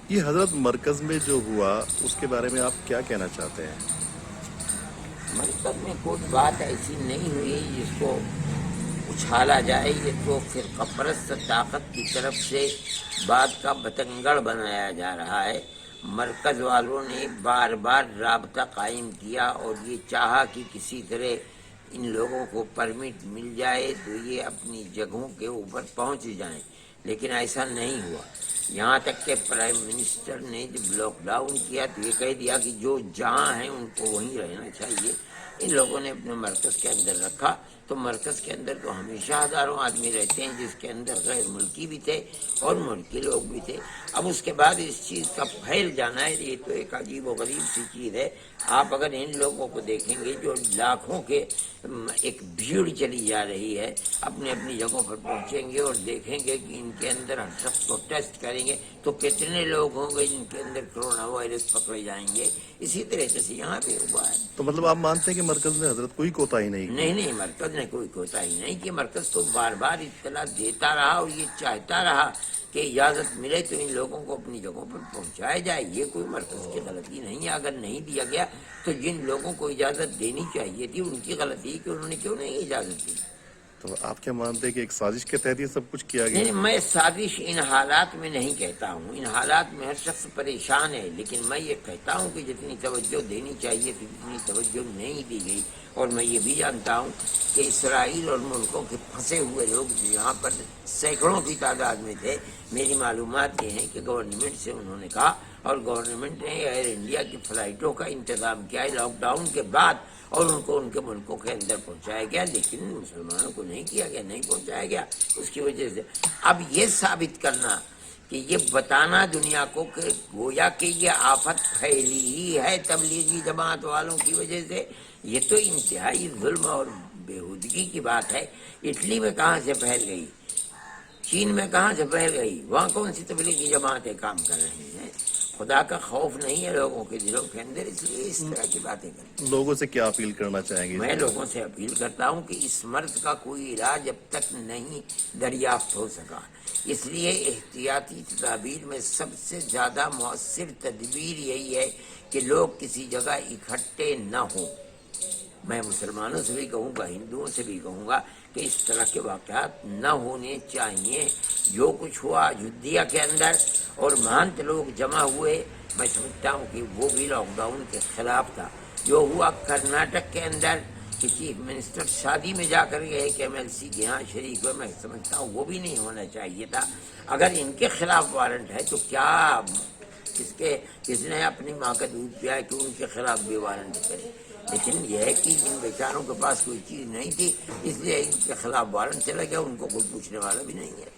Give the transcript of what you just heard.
یہ حضرت مرکز میں جو ہوا اس کے بارے میں آپ کیا کہنا چاہتے ہیں؟ مرکز میں کوئی بات ایسی نہیں ہوئی جس کو اچھالا جائے. یہ تو فرقہ پرست طاقت کی طرف سے بات کا بتنگڑ بنایا جا رہا ہے. مرکز والوں نے بار بار رابطہ قائم کیا اور یہ چاہا کہ کسی طرح ان لوگوں کو پرمٹ مل جائے تو یہ اپنی جگہوں کے اوپر پہنچ جائیں، لیکن ایسا نہیں ہوا. یہاں تک کہ پرائم منسٹر نے جب لاک ڈاؤن کیا تو یہ کہہ دیا کہ جو جہاں ہیں ان کو وہیں رہنا چاہیے. ان لوگوں نے اپنے مرکز کے اندر رکھا تو مرکز کے اندر تو ہمیشہ ہزاروں آدمی رہتے ہیں، جس کے اندر غیر ملکی بھی تھے اور ملکی لوگ بھی تھے. اب اس کے بعد اس چیز کا پھیل جانا ہے، یہ تو ایک عجیب و غریب سی چیز ہے. آپ اگر ان لوگوں کو دیکھیں گے جو لاکھوں کے ایک بھیڑ چلی جا رہی ہے، اپنی اپنی جگہوں پر پہنچیں گے اور دیکھیں گے کہ ان کے اندر ہر شخص کو ٹیسٹ کریں گے تو کتنے لوگ ہوں گے جن کے اندر کرونا وائرس پکڑے جائیں گے. اسی طرح سے یہاں بھی ہوا ہے. تو مطلب آپ مانتے ہیں کہ مرکز نے حضرت کوئی کوتاہی نہیں کی؟ نہیں، مرکز نے کوئی کوتاہی نہیں کی. مرکز تو بار بار اطلاع دیتا رہا اور یہ چاہتا رہا کہ اجازت ملے تو ان لوگوں کو اپنی جگہوں پر پہنچایا جائے. یہ کوئی مرکز کی غلطی نہیں ہے. اگر نہیں دیا گیا تو جن لوگوں کو اجازت دینی چاہیے تھی ان کی غلطی کہ انہوں نے کیوں نہیں اجازت دی. تو آپ کیا مانتے ہیں کہ ایک سازش کے تحت یہ سب کچھ کیا گیا؟ نہیں، میں سازش ان حالات میں نہیں کہتا ہوں. ان حالات میں ہر شخص پریشان ہے، لیکن میں یہ کہتا ہوں کہ جتنی توجہ دینی چاہیے تھی اتنی توجہ نہیں دی گئی. اور میں یہ بھی جانتا ہوں کہ اسرائیل اور ملکوں کے پھنسے ہوئے لوگ یہاں پر سینکڑوں کی تعداد میں تھے. میری معلومات یہ ہیں کہ گورنمنٹ سے انہوں نے کہا اور گورنمنٹ نے ایئر انڈیا کی فلائٹوں کا انتظام کیا ہے لاک ڈاؤن کے بعد اور ان کو ان کے ملکوں کے اندر پہنچایا گیا، لیکن مسلمانوں کو نہیں کیا گیا، نہیں پہنچایا گیا. اس کی وجہ سے اب یہ ثابت کرنا کہ یہ بتانا دنیا کو کہ گویا کہ یہ آفت پھیلی ہی ہے تبلیغی جماعت والوں کی وجہ سے، یہ تو انتہائی ظلم اور بےہودگی کی بات ہے. اٹلی میں کہاں سے پھیل گئی؟ چین میں کہاں سے پھیل گئی؟ وہاں کون سی تبلیغی جماعتیں کام کر رہی ہیں؟ خدا کا خوف نہیں ہے لوگوں کے دلوں کے اندر، اس لیے اس طرح کی باتیں کرتے ہیں. لوگوں سے کیا اپیل کرنا چاہیں گے؟ میں لوگوں سے اپیل کرتا ہوں کہ اس مرض کا کوئی علاج اب تک نہیں دریافت ہو سکا، اس لیے احتیاطی تدابیر میں سب سے زیادہ مؤثر تدبیر یہی ہے کہ لوگ کسی جگہ اکٹھے نہ ہوں. میں مسلمانوں سے بھی کہوں گا، ہندوؤں سے بھی کہوں گا کہ اس طرح کے واقعات نہ ہونے چاہیے. جو کچھ ہوا ایودھیا کے اندر اور مہنت لوگ جمع ہوئے، میں سمجھتا ہوں کہ وہ بھی لاک ڈاؤن کے خلاف تھا. جو ہوا کرناٹک کے اندر کہ چیف منسٹر شادی میں جا کر گئے کہ ایم ایل سی کے یہاں شریک ہوئے، میں سمجھتا ہوں وہ بھی نہیں ہونا چاہیے تھا. اگر ان کے خلاف وارنٹ ہے تو کیا کس نے اپنی ماں کا دودھ پیا ہے کہ ان کے خلاف بھی وارنٹ کرے؟ لیکن یہ ہے کہ ان بیچاروں کے پاس کوئی چیز نہیں تھی، اس لیے ان کے خلاف وارنٹ چلا گیا، ان کو کوئی پوچھنے والا بھی نہیں ہے.